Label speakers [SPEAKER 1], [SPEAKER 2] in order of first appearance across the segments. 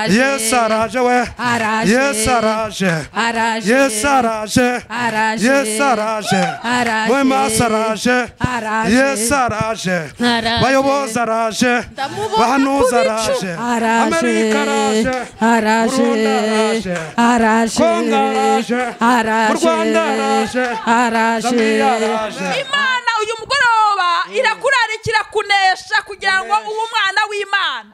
[SPEAKER 1] Yesu araje we Yesu araje Yesu araje Yesu araje Mwemaso araje Yesu araje bayobozi araje bahanuzi araje Amerika araje Burundi araje Kongo araje mu Rwanda araje
[SPEAKER 2] Imana uyu mugoroba irakurarikira kunesha kugira ngo ubu umwana w'Imana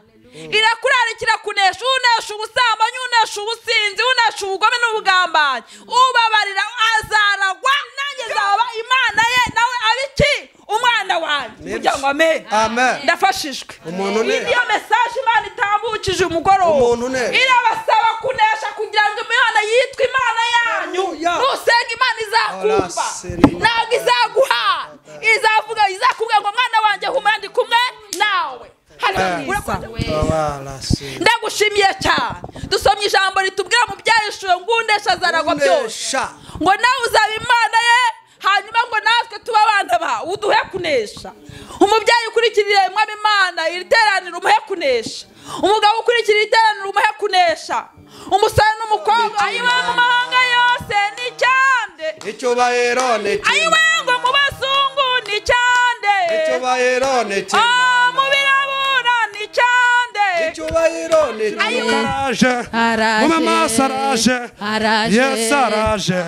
[SPEAKER 2] irakurarikira kunesha unesha ubusambanyi unesha ubusinzi unesha ubugome n'ubugambanyi ubabarira azaragwa nanjye zaba Imana ye nawe abiki umwana wanjye kugira ngo amen ndafashijwe iyo message Imana itambukije umugoroba irabasaba kunesha kugira ngo Imana yitwe Imana yanyu nusenga Imana izakumva ntabwo izaguha izakubwira ngo mwana wanjye humura ndi kumwe nawe ndagushimiye cyane dusomye ijambo ritubwira mu byahishwe ngundesha zaragwa byose ngo nawe uzaba Imana ye hanyuma ngo natwe tuba abana ba uduhe kunesha umubyeyi ukurikirira mwami Imana iriteranira umuhe kunesha umugabo ukurikirira iriteranira umuhe kunesha umusore n'umukobwa ayiwe mu mahanga yose ni cyande
[SPEAKER 1] icyubahiro ni
[SPEAKER 2] ayiwe ngo mu bazungu ni cyande
[SPEAKER 1] icyubahiro ni
[SPEAKER 2] mu birabura ni cyande
[SPEAKER 1] icyubahiro ni araje Mwemaso araje Yesu araje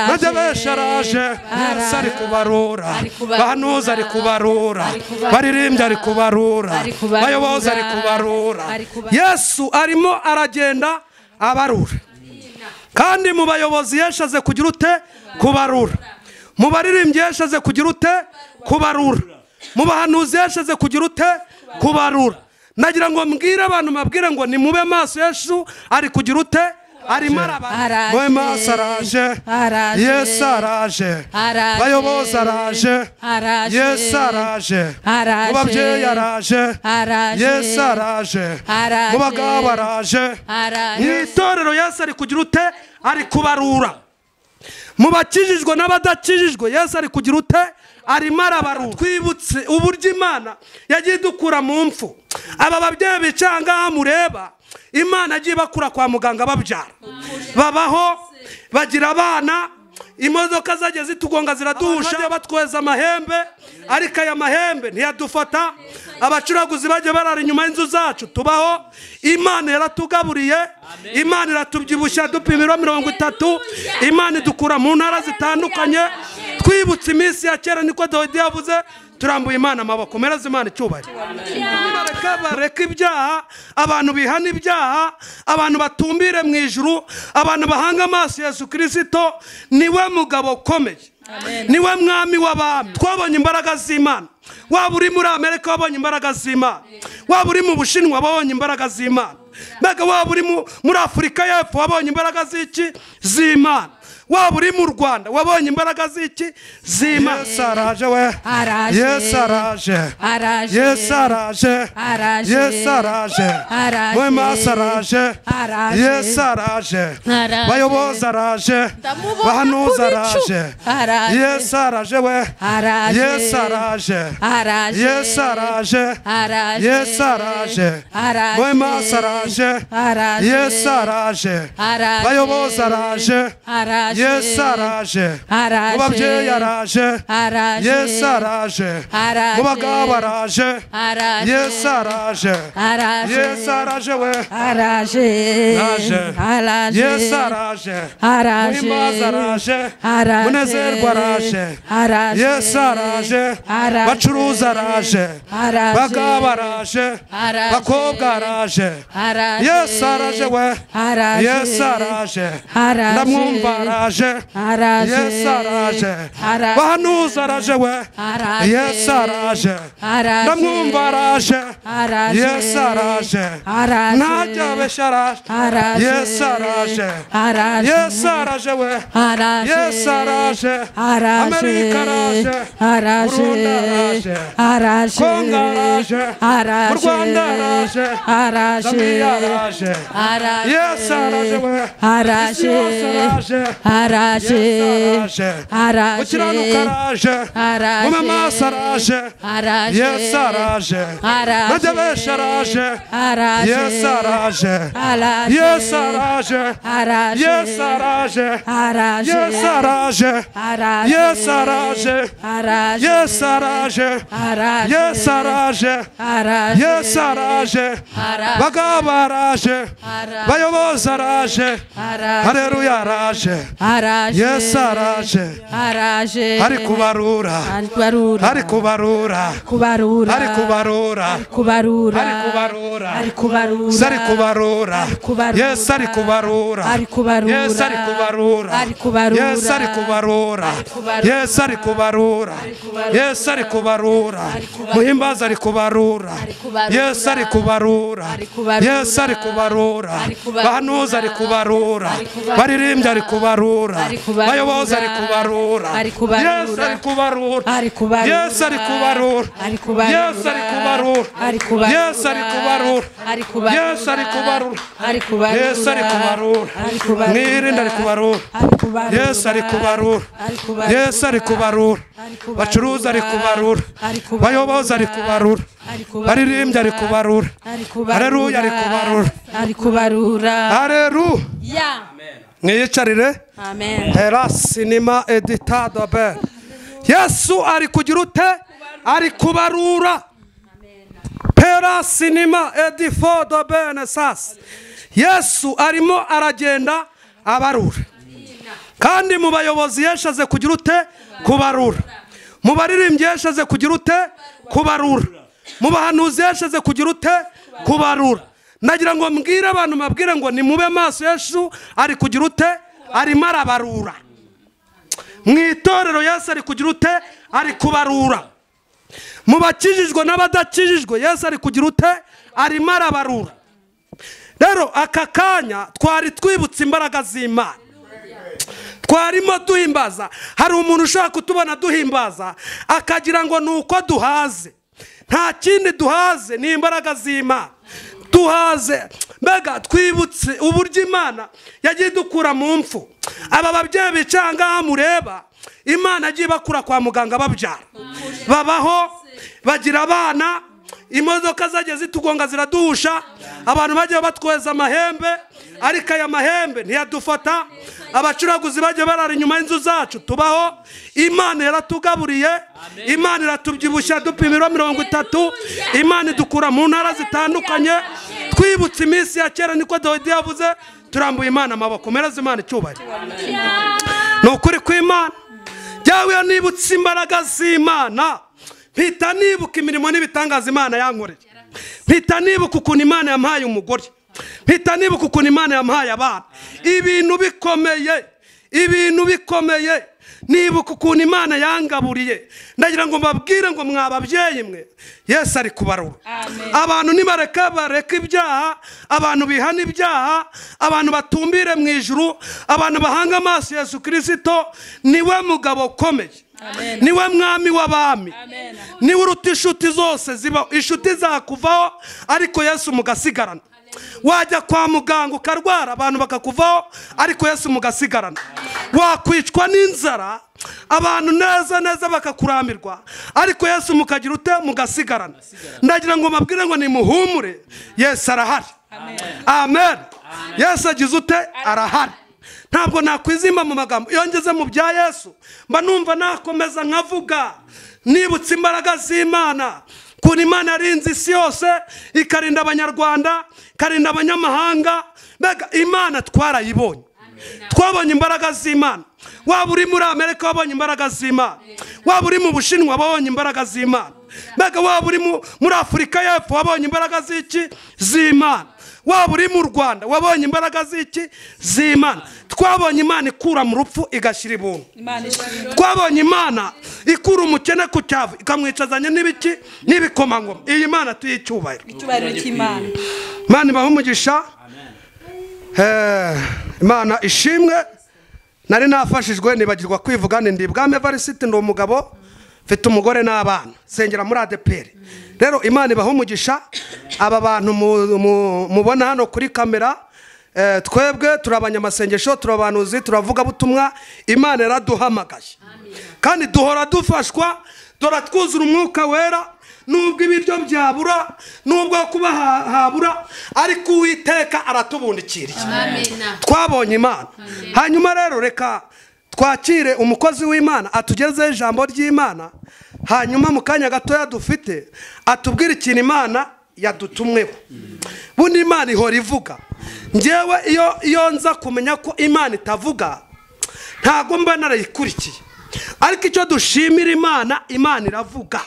[SPEAKER 1] Nadebesha araje Yesu ari kubarura bahanuzi ari kubarura baririmbyi ari kubarura bayobozi ari kubarura Yesu arimo aragenda abarura kandi mu bayobozi yeshaze kugira ute kubarura mu baririmbyi yeshaze kugira ute kubarura mu bahanuzi yeshaze kugira ute kubarura nagira ngo mbwire abantu mabwire ngo ni mube maso Yesu ari kugira ute arimo arabara Mwemaso araje Yesu araje bayobozi araje Yesu araje mu babyeyi araje Yesu araje mu bagabo araje mu itorero Yesu ari kugira ute ari kubarura mu bakijijwe n'abadakijijwe Yesu ari kugira ute arimo arabarura twibutse uburyo Imana yagiye dukura mu mfu aba babyeyi bicanga mureba Imana agiye bakura kwa muganga babyara babaho bagira abana imodoka zagiye zitugonga ziraduhusha batweza amahembe ariko aya mahembe ntiyadufata abacuraguzi bagiye barara inyuma y'inzu zacu tubaho Imana yaratugaburiye Imana iratubyibushya dupimira 30 Imana idukura mu ntara zitandukanye twibutse iminsi ya kera niko Dawidi yavuze turambuye Imana amaboko mereza Imana icyubahiro reka ibyaha abantu bihana ibyaha abantu batumbire mu ijuru abantu bahanga amaso Yesu Kristo niwe mugabo ukomeye niwe mwami w'abami twabonye imbaraga z'Imana waba uri muri Amerika wabonye imbaraga z'Imana waba uri mu Bushinwa wabonye imbaraga z'Imana mbega waba uri muri Afurika y'Epfo wabonye imbaraga z'Imana waba uri mu Rwanda wabonye imbaraga z'iki z'Imana Yesu araje we Yesu araje Yesu araje Yesu araje Mwemaso araje Yesu araje bayobozi araje bahanuzi araje Yesu araje we Yesu araje Yesu araje Yesu araje Mwemaso araje Yesu araje bayobozi araje Yesu araje mu babyeyi araje Yesu araje mu bagabo araje Yesu araje Yesu araje we Yesu araje Mwemaso araje munezerwa araje Yesu araje bacuruza araje bagabo araje bakobwa araje Yesu araje we Yesu araje ndamwumva araje Yesu araje bahanuzi araje we Yesu araje ndamwumva araje Yesu araje ntajya abeshya araje Yesu araje Yesu araje we Yesu araje Amerika araje Burundi araje Kongo araje mu Rwanda araje Zambia araje Yesu araje we Yesu araje araje ukiranuka araje umamaso araje Yesu araje nadebesha araje Yesu araje Yesu araje Yesu araje Yesu araje Yesu araje Yesu araje Yesu araje Yesu araje bagabo araje bayobozi araje haleluya araje Yesu araje ari kubarura ari kubarura ari kubarura ari kubarura Yesu ari kubarura Yesu ari kubarura Yesu ari kubarura Yesu ari kubarura Yesu ari kubarura muhimbaza ari kubarura Yesu ari kubarura Yesu ari kubarura bahanuza ari kubarura baririmbye ari kubarura bayobozi ari kubarura Yesu ari kubarura Yesu ari kubarura Yesu ari kubarura Yesu ari kubarura Yesu ari kubarura Yesu ari kubarura mwirinde ari kubarura Yesu ari kubarura Yesu ari kubarura bacuruza ari kubarura bayobozi ari kubarura baririmbye ari kubarura haleluya ari kubarura haleluya mwiyicarire hera sinima editado be Yesu ari kugira ute ari kubarura hera sinima edifodo bene sas Yesu arimo aragenda abarura kandi mu bayobozi yeshaze kugira ute kubarura mu baririmbyi yeshaze kugira ute kubarura mu bahanuzi yeshaze kugira ute kubarura nagira ngo mbwire abantu mabwire ngo ni mube maso Yesu ari kugira ute arimo arabarura mu itorero Yesu ari kugira ute ari kubarura mu bakijijwe n'abadakijijwe Yesu ari kugira ute arimo arabarura rero aka kanya twari twibutse imbaraga z'Imana twarimo duhimbaza hari umuntu ushaka kutubona duhimbaza akagira ngo nuko duhaze nta kindi duhaze ni imbaraga z'Imana duhaze mbega twibutse uburyo Imana yagiye dukura mu mfu aba babyeyi bicanga mureba Imana yagiye bakura kwa muganga babyara babaho bagira abana imodoka zagiye zitugonga ziraduhusha abantu bagiye batweza amahembe ariko aya mahembe ntiyadufata abacuraguzi bagiye barara inyuma y'inzu zacu tubaho Imana yaratugaburiye Imana iratubyibushya dupima 30 Imana idukura mu ntara zitandukanye twibutse iminsi ya kera niko Dawidi yavuze turambuye Imana amaboko mereza Imana icyubahiro nukuri kw'Imana yawe nibutse imbaraga z'Imana mpita nibuka imirimo n'ibitangaza Imana yankoreye mpita nibuka ukuntu Imana yampaye umugore mpita nibuka ukuntu Imana yampaye abana ibintu bikomeye nibuka ukuntu Imana yangaburiye ndagira ngo mbabwire ngo mwababyeyi mwe Yesu ari kubarura abantu bareka ibyaha abantu bihana ibyaha abantu batumbire mu ijuru abantu bahanga amaso Yesu Kristo niwe mugabo ukomeye niwe mwami w'abami niwe uruta inshuti zose ziba inshuti zakuvaho ariko Yesu mugasigarana wajya kwa muganga ukarwara abantu bakakuvaho ariko Yesu mugasigarana wakwicwa n'inzara abantu neza bakakurambirwa ariko Yesu mukagira ute mugasigarana ndagira ngo mabwire ngo nimuhumure Yesu arahari amen Yesu agize ute arahari ntabwo nakwizimba mu magambo iyo ngeze mu bya Yesu mba numva nakomeza nkavuga nibutse imbaraga z'Imana kuri Imana yarinze isi yose ikarinda abanyarwanda ikarinda abanyamahanga mbega Imana twarayibonye twabonye imbaraga z'Imana waba uri muri Amerika wabonye imbaraga z'Imana waba uri mu Bushinwa wabonye imbaraga z'Imana mbega waba uri muri Afurika y'Epfo wabonye imbaraga z'Imana waba uri mu Rwanda wabonye imbaraga z'Imana twabonye Imana ikura mu rupfu igashyira ibuntu twabonye Imana ikura umukene ku cyavu ikamwicazanya n'ibiki n'ibikomangoma iyi Imana tuyicyubahiro cy'Imana Imana ibahe umugisha Imana ishimwe nari nafashijwe nibagirwa kwivuga ndi Bwame Evariste ndi umugabo mfite umugore n'abana sengera muri ADPR rero Imana ibahe umugisha aba bantu mubona hano kuri kamera twebwe turabanyamasengesho turabanuzi turavuga butumwa Imana yaraduhamagaye kandi duhora dufashwa dora twuzura umwuka wera nubwo ibiryo byabura nubwo kuba habura ariko Uwiteka aratubundikiriye twabonye Imana hanyuma rero reka twakire umukozi w'Imana atugeze ijambo ry'Imana hanyuma mu kanya gatoya dufite atubwira ikintu Imana yadutumweho bundi Imana ihora ivuga njyewe iyo nza kumenya ko Imana itavuga ntago mba narayikurikiye ariko icyo dushimira Imana iravuga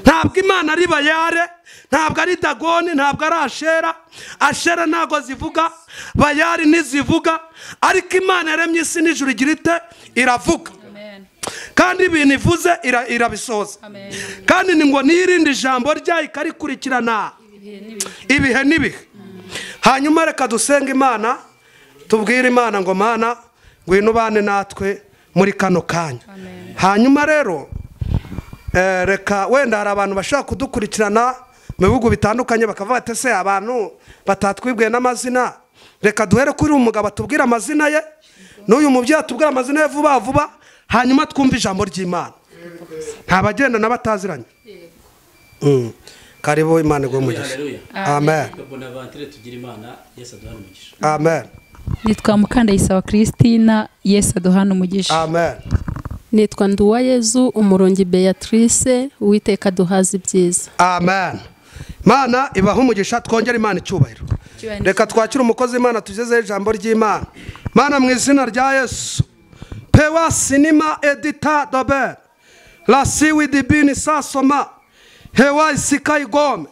[SPEAKER 1] ntabwo Imana ari Bayare ntabwo ari Dagoni ntabwo ari Ashera ntago zivuga Bayari ntizivuga ariko Imana yaremye isi n'ijuru igira ite iravuga kandi ibintu ivuze irabisoza kandi ni ngo nirinde ijambo ryayo ikarikurikirana ibihe n'ibihe hanyuma reka dusenga Imana tubwire Imana ngo Mana ngwino ubane natwe muri kano kanya hanyuma rero reka wenda hari abantu bashaka kudukurikirana mu bihugu bitandukanye bakavuga ati se abantu batatwibwiye n'amazina reka duhere kuri umugabo atubwira amazina ye n'uyu mubyeyi atubwira amazina ye vuba vuba hanyuma twumva ijambo ry'Imana ntabagenda n'abataziranye karibu Imana igumugisha amen amen
[SPEAKER 2] nitwa Mukandayisaba Christina Yesu aduhana umugisha
[SPEAKER 1] amen
[SPEAKER 3] nitwa Nduwayezu Umurongi Beatrice Uwiteka duhaza ibyiza
[SPEAKER 1] amen Mana ibaho umugisha twongera Imana icyubahiro reka twakira umukozi Imana tugeze ijambo ry'Imana Mana mu izina rya Yesu pewa sinima edita dobe la siwi dibini sasoma hewa isikai gome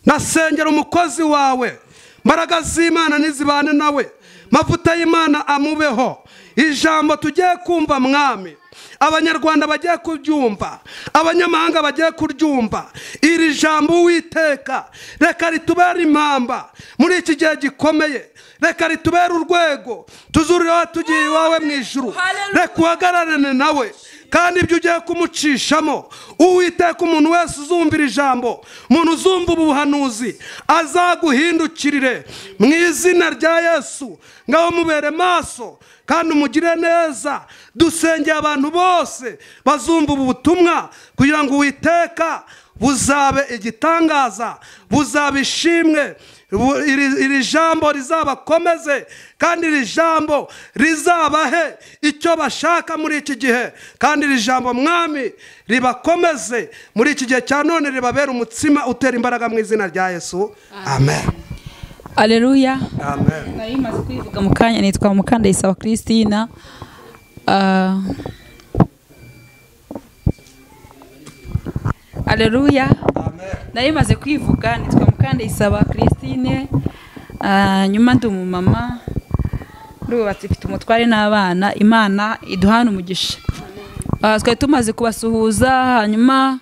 [SPEAKER 1] nasengera umukozi wawe mbaraga z'Imana nizibane nawe mavuta y'Imana amubeho ijambo tugiye kumva mwami abanyarwanda bagiye kubyumva abanyamahanga bagiye kuryumva iri jambo Uwiteka reka ritubere impamba muri iki gihe gikomeye reka ritubere urwego tuzurira tugiye iwawe mu ijuru reka uhagararane nawe kandi ibyo ugiye kumucishamo Uwiteka umuntu wese uzumvira ijambo umuntu uzumva ubuhanuzi azaguhindukirire mu izina rya Yesu ngaho mubere maso kandi umugire neza dusengeye abantu bose bazumva ubu butumwa kugira ngo Uwiteka buzabe igitangaza buzabe ishimwe iri jambo rizabakomeze kandi iri jambo rizabahe icyo bashaka muri iki gihe kandi iri jambo mwami ribakomeze muri iki gihe cya none ribabera umutsima utera imbaraga mu izina rya Yesu amen
[SPEAKER 2] Aleluya
[SPEAKER 1] amen
[SPEAKER 2] nari maze kwivuga mu kanya nitwa Mukandayisaba Christina Aleluya nari maze kwivuga nitwa Mukandayisaba Christine nyuma ndi umumama ndubatse mfite umutware n'abana Imana iduhana umugisha twari tumaze kubasuhuza hanyuma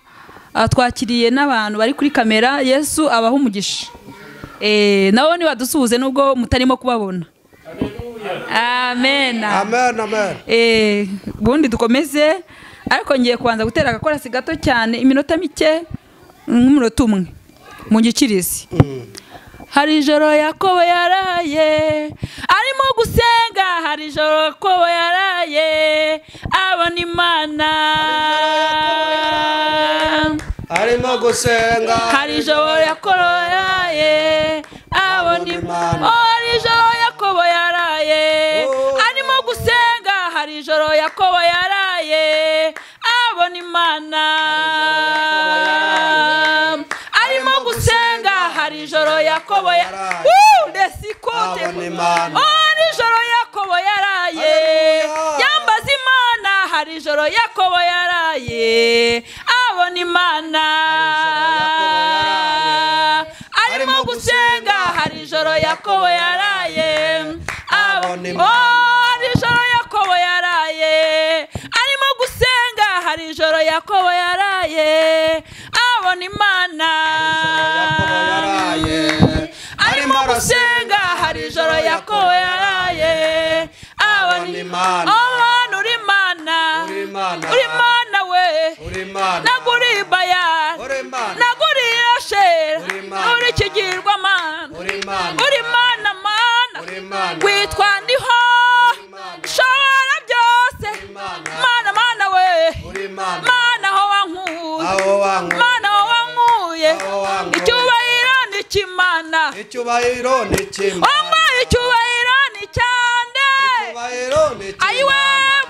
[SPEAKER 2] twakiriye n'abantu bari kuri kamera Yesu abaho umugisha nawo ni wadusuhuze nubwo mutarimo kubabona amen
[SPEAKER 1] amen amen
[SPEAKER 2] bundi dukomeze ariko ngiye kubanza gutera agakorasi gato cyane iminota mike nk'umunota umwe mu gikirizi hari ijoro Yakobo yaraye arimo gusenga hari ijoro Yakobo yaraye abona Imana
[SPEAKER 1] arimo gusenga
[SPEAKER 2] hari ijoro Yakobo yaraye abona Imana hari ijoro Yakobo yaraye arimo gusenga hari ijoro Yakobo yaraye abona Imana arimo gusenga hari ijoro Yakobo desikote hari ijoro Yakobo yaraye yambaza Imana hari ijoro Yakobo yaraye abona Imana arimo gusenga hari ijoro Yakobo yaraye hari ijoro Yakobo yaraye arimo gusenga hari ijoro Yakobo yaraye abona Imana arimo gusenga hari ijoro Yakobo yaraye abona Imana uri Imana uri Imana we naguri Baya naguri Ashera uri kigirwa Mana uri Imana Mana
[SPEAKER 1] icyubahiro ni kimana
[SPEAKER 2] umwami icyubahiro ni cyande
[SPEAKER 1] icyubahiro ni kimana
[SPEAKER 2] ayiwe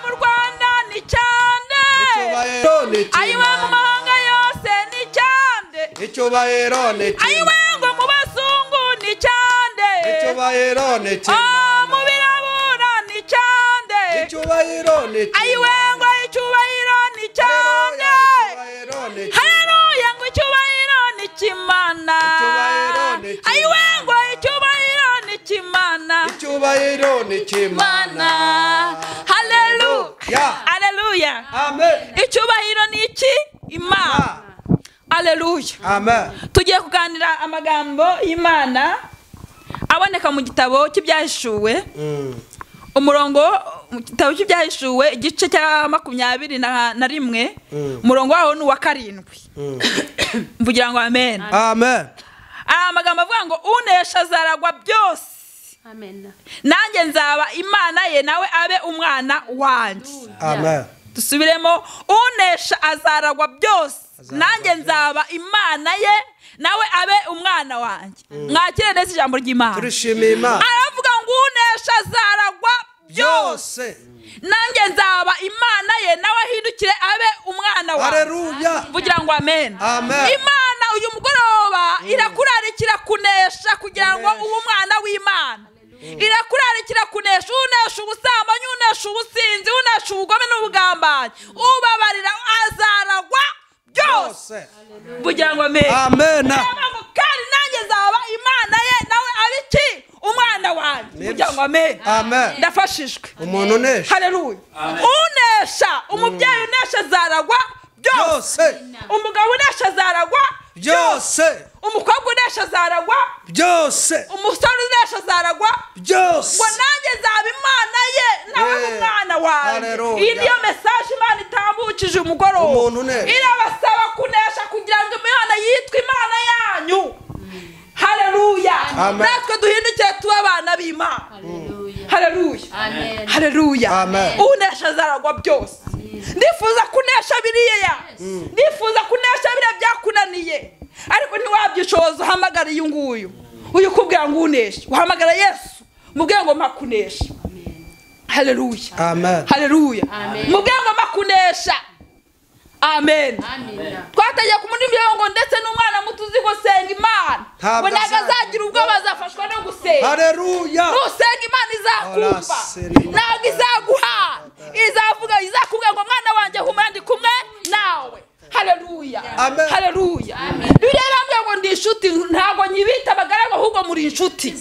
[SPEAKER 2] mu Rwanda ni cyande
[SPEAKER 1] icyubahiro ni
[SPEAKER 2] ayiwe mu
[SPEAKER 1] kimana
[SPEAKER 2] mahanga yose ni cyande
[SPEAKER 1] icyubahiro ni
[SPEAKER 2] ayiwe
[SPEAKER 1] kimana
[SPEAKER 2] ngo mu bazungu ni cyande
[SPEAKER 1] icyubahiro ni
[SPEAKER 2] mu
[SPEAKER 1] kimana
[SPEAKER 2] birabura ni cyande
[SPEAKER 1] icyubahiro ni
[SPEAKER 2] ayiwe
[SPEAKER 1] kimana
[SPEAKER 2] ngo icyubahiro ni cyande
[SPEAKER 1] icyubahiro ni
[SPEAKER 2] haleluya ngo icyubahiro ni kimana
[SPEAKER 1] Icyubahiro ni kimana.
[SPEAKER 2] ayiwe ngo icyubahiro ni kimana
[SPEAKER 1] icyubahiro ni kimana
[SPEAKER 2] haleluya haleluya
[SPEAKER 1] amen
[SPEAKER 2] icyubahiro ni iki imana haleluya
[SPEAKER 1] amen
[SPEAKER 2] tugiye kuganira amagambo y'Imana aboneka mu gitabo cy'ibyahishuwe umurongo mu gitabo cy'ibyahishuwe igice cya 21 umurongo waho ni uwa 7 mvugira ngo amen
[SPEAKER 1] amen
[SPEAKER 2] amagambo avuga ngo unesha azaragwa byose
[SPEAKER 3] amen
[SPEAKER 2] nanjye nzaba imana ye nawe abe umwana wanjye
[SPEAKER 1] amen
[SPEAKER 2] dusubiremo unesha azaragwa byose nanjye nzaba imana ye nawe abe umwana wanjye mwakire neza ijambo ry'Imana
[SPEAKER 1] turishimiye Imana
[SPEAKER 2] aravuga ngo unesha azaragwa byose nanjye nzaba imana ye nawe ahindukire abe umwana wanjye
[SPEAKER 1] haleluya
[SPEAKER 2] vugira ngo amen
[SPEAKER 1] Amen.
[SPEAKER 2] Imana uyu mugoroba irakurarikira kunesha kugira ngo ube umwana w'Imana irakurarikira kunesha unesha ubusambanyi unesha ubusinzi unesha ubugome n'ubugambanyi ubabarira azaragwa byose vugira ngo amen
[SPEAKER 1] amen
[SPEAKER 2] kandi nanjye nzaba imana ye nawe abiki umwana wanjye vugira ngo amen
[SPEAKER 1] amen
[SPEAKER 2] ndafashijwe
[SPEAKER 1] umuntu unesha
[SPEAKER 2] haleluya unesha umubyeyi unesha azaragwa byose umugabo unesha azaragwa
[SPEAKER 1] byose
[SPEAKER 2] umukobwa unesha azaragwa
[SPEAKER 1] byose
[SPEAKER 2] umusore unesha azaragwa
[SPEAKER 1] byose
[SPEAKER 2] ngo nanjye nzaba imana ye nawe umwana wanjye
[SPEAKER 1] Haleluya.
[SPEAKER 2] iyi niyo mesaje Imana itambukije umugoroba
[SPEAKER 1] Umuntu unesha.
[SPEAKER 2] irabasaba kunesha kugira ngo Imana yitwe imana yanyu haleluya
[SPEAKER 1] Amen.
[SPEAKER 2] natwe duhindukire tuba abana b'Imana haleluya
[SPEAKER 3] amen
[SPEAKER 2] haleluya
[SPEAKER 1] Amen.
[SPEAKER 2] unesha azaragwa byose ndifuza kunesha biriya ndifuza kunesha biriya byakunaniye ariko ntiwabyishoza uhamagara uyu nguyu uyu kubwira ngo uneshe uhamagara Yesu mubwire ngo makunesha haleluya
[SPEAKER 1] amen
[SPEAKER 2] haleluya
[SPEAKER 3] Amen.
[SPEAKER 2] mubwire ngo makunesha amen
[SPEAKER 3] amen
[SPEAKER 2] twatagiye ku mundi ngo ndetse n'umwana muto uzi gusenga Imana
[SPEAKER 1] Ntabwo
[SPEAKER 2] ngo ntabwo azagira ubwoba azafashwa no gusenga
[SPEAKER 1] haleluya
[SPEAKER 2] nusenga Imana izakumva ntabwo izaguha izavuga izakubwira ngo mwana wanjye humura ndi kumwe nawe haleluya
[SPEAKER 1] Amen.
[SPEAKER 2] haleluya Bibiliya irambwira ngo ndi inshuti ntabwo nyibita abagaragu ahubwo muri inshuti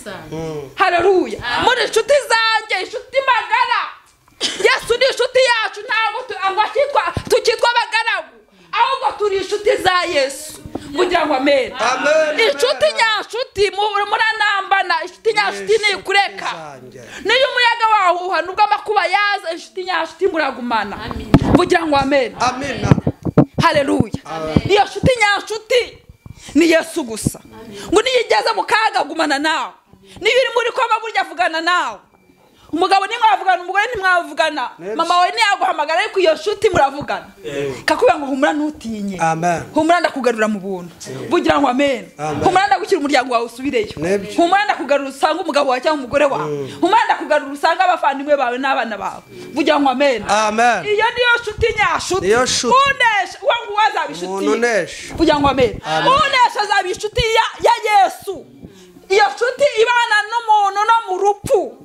[SPEAKER 2] haleluya muri inshuti zanjye inshuti magara Yesu ni inshuti yacu ntabwo tukitwa abagaragu ahubwo turi inshuti za Yesu kugira ngo amen
[SPEAKER 1] Amen.
[SPEAKER 2] inshuti nyanshuti muranambana inshuti nyanshuti nikureka niyo umuyaga wahuha nubwo amakuba yaza inshuti nyanshuti muragumana kugira ngo amen
[SPEAKER 1] amina
[SPEAKER 2] haleluya niyo nshuti nyanshuti ni Yesu gusa ngo niyigeze mu kaga agumana nawe niyo uri muri koma burya avugana nawe umugabo nimwavugana umugore ntimwavugana mama wawe ntiyaguhamagara ariko iyo nshuti muravugana kakubwira ngo humura ntutinye
[SPEAKER 1] amen
[SPEAKER 2] humura ndakugarura mu buntu bugira ngo amen humura ndagushyira umuryango wawe usubireyo humura ndakugarura usanga umugabo wawe cyangwa umugore wawe humura ndakugarura usanga abavandimwe bawe n'abana bawe bugira ngo amen
[SPEAKER 1] amen
[SPEAKER 2] iyo niyo nshuti nyashuti
[SPEAKER 1] Niyo nshuti.
[SPEAKER 2] unesha uwo nguwo azaba inshuti
[SPEAKER 1] umuntu unesha
[SPEAKER 2] kugira ngo amen unesha azaba inshuti ya Yesu iyo nshuti ibana n'umuntu no mu rupfu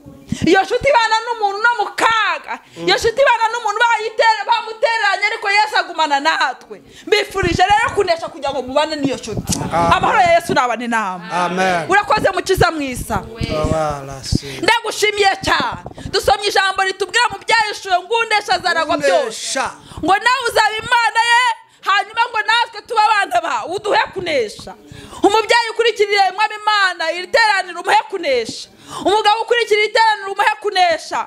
[SPEAKER 2] iyo nshuti ibana n'umuntu no mu kaga iyo nshuti ibana n'umuntu bamutereranye ariko Yesu agumana natwe mbifurije rero kunesha kugira ngo mubane n'iyo nshuti amahoro ya Yesu nabane namwe
[SPEAKER 1] amen
[SPEAKER 2] urakoze mukiza mwisa ndagushimiye cyane dusomye ijambo ritubwira mu byahishuwe ngo unesha azaragwa byose ngo nawe uzaba imana ye hanyuma ngo natwe tuba abana bawe uduhe kunesha umubyeyi ukurikirira mwami Imana iri teraniro umuhe kunesha umugabo ukurikira iteraniro umuhe kunesha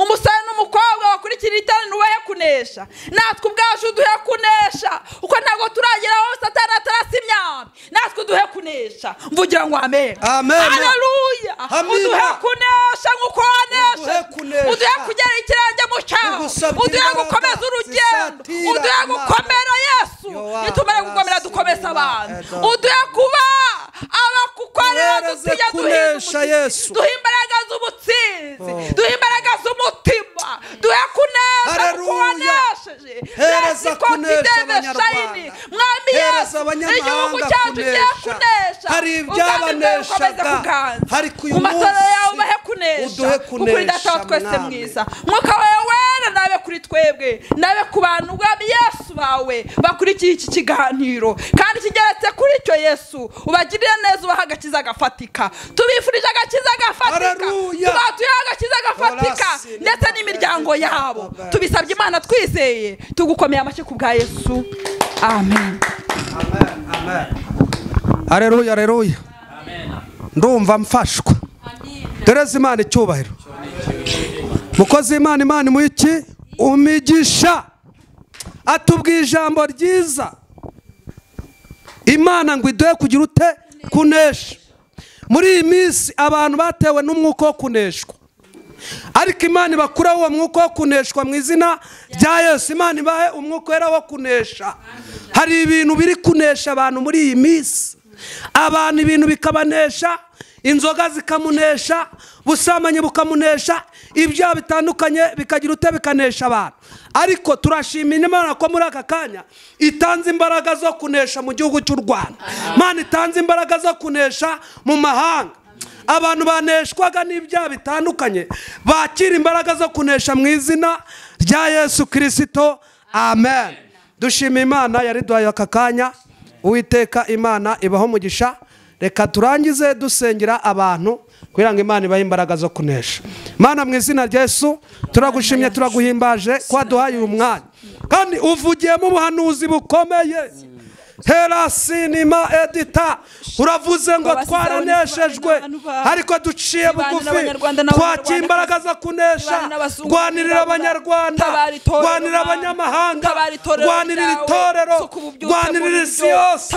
[SPEAKER 2] umusore n'umukobwa bakurikira iteraniro ubahe kunesha natwe ubwacu duhe kunesha uko ntabwo turagera aho Satani atarasa imyambi natwe duhe kunesha mvugira ngo amen haleluya uduhe kunesha nk'uko wanesha uduhe kugera ikirenge mu cyawe uduhe gukomeza urugendo uduhe gukomera Yesu nitumara gukomera dukomeza abantu uduhe kuba abakukorera tujya
[SPEAKER 4] kunesha Yesu.
[SPEAKER 2] duhe imbaraga z'ubutsinzi, duhe imbaraga z'umutima, duhe kunesha kuko wanesheje.
[SPEAKER 4] Hereza kunesha Abanyarwanda,
[SPEAKER 2] Mwami
[SPEAKER 4] hereza
[SPEAKER 2] Yesu, igihugu cyacu kigiye kunesha.
[SPEAKER 4] hari ibyabaneshaga, hari kuyu munsi
[SPEAKER 2] ubahe kunesha kuko uri data wa twese mwiza. Mwuka wawe wera nabe kuri twebwe, nabe ku bantu bwami Yesu bawe bakurikiye iki kiganiro kandi kigeretse kuri icyo Yesu. Ubagirire neza, ubaha agakiza gafatika. Tubifurije agakiza gafatika, tubatuye agakiza gafatika ndetse n'imiryango yabo. Tubisabye Imana twizeye, tugukomeye amashyi ku bwa Yesu. Amen.
[SPEAKER 1] Amen. Haleluya, haleluya. Ndumva mfashwa. Tereza Imana icyubahiro. Mukozi Imana, Imana mu iki umigisha atubwiye ijambo ryiza. Imana ngo iduhe kugira ute kunesha. Muri iyi minsi abantu batewe n'umwuka wo kuneshwa, ariko Imana ibakuraho uwo mwuka wo kuneshwa mu izina rya Yesu. Imana ibahe umwuka wera wo kunesha. Hari ibintu biri kunesha abantu muri iyi minsi, abantu ibintu bikabanesha, inzoga zikamunesha, busamanye bukamunesha, ibyaha bitandukanye bikagira ute bikanesha abantu. Ariko turashimira Imana ko muri aka kanya itanze imbaraga zo kunesha mu gihugu cy'u Rwanda. Imana itanze imbaraga zo kunesha mu mahanga. Abantu baneshwaga n'ibyaha bitandukanye bakira imbaraga zo kunesha mu izina rya Yesu Kristo. Amen. Dushima Imana yari duhaye aka kanya. Uwiteka Imana ibaho umugisha. Reka turangize dusengera abantu kugira ngo Imana ibahe imbaraga zo kunesha. Mana mu izina rya Yesu turagushimye, turaguhimbaje kwa duhaye uyu mwanya kandi uvugiye mu buhanuzi bukomeye. Herasinima edita uravuze ngo twaraneshejwe ariko duciye bugufi, twakira imbaraga zo kunesha. Rwanirira Abanyarwanda, rwanirira abanyamahanga, rwanirira itorero, rwanirira isi yose.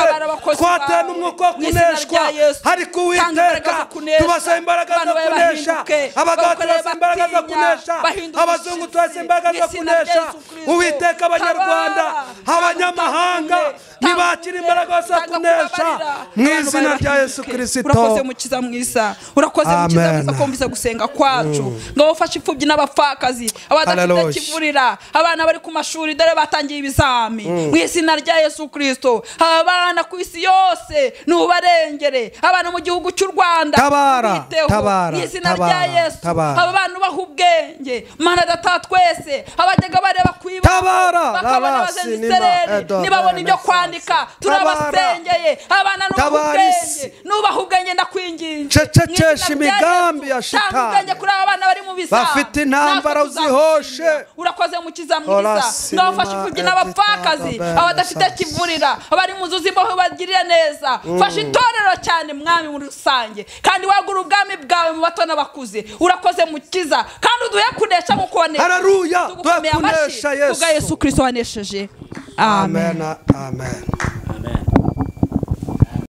[SPEAKER 1] Twateye n'umwuka wo kuneshwa ariko Uwiteka tubasaba imbaraga zo kunesha. Abagabo tubasaba imbaraga zo kunesha, abazungu tubasaba imbaraga zo kunesha. Uwiteka Abanyarwanda, abanyamahanga nibakira imbaraga zo kunesha mu izina rya Yesu Kristo.
[SPEAKER 2] Urakoze mukiza mwiza, urakoze mukiza mwiza kumvise gusenga kwacu. Ngo ufashe imfubyi n'abapfakazi, abadafite kivurira, abana bari ku mashuri dore batangiye ibizami mu izina rya Yesu Kristo. Abana ku isi yose nubarengere, abana mu gihugu cy'u Rwanda
[SPEAKER 1] tabara
[SPEAKER 2] mu izina rya Yesu. Aba bantu bahubwenge Mana data twese, abajyaga bareba kwibara bakabona bazenserere nibabona ibyo kwandika. Turabasengeye abana n'ubwenge, nubaha ubwenge ndakwinginze.
[SPEAKER 4] Cecekesha imigambi ya shitani
[SPEAKER 2] kuri abana bari mu bizaba
[SPEAKER 4] bafite intambara uzihoshe.
[SPEAKER 2] Urakoze mukiza mwiza, ngafashe imfubyi n'abapfakazi, abadafite kivurira, abari mu nzu z'imbohe bagirire neza. Fasha itorero cyane Mwami muri rusange, kandi wagura ubwami bwawe mu bato n'abakuze. Urakoze mukiza kandi uduhe kunesha nk'uko wanesha.
[SPEAKER 4] Haleluya, duhe kunesha Yesu.
[SPEAKER 2] Kubwa Yesu Kristo wanesheje. Amen.
[SPEAKER 1] Amen.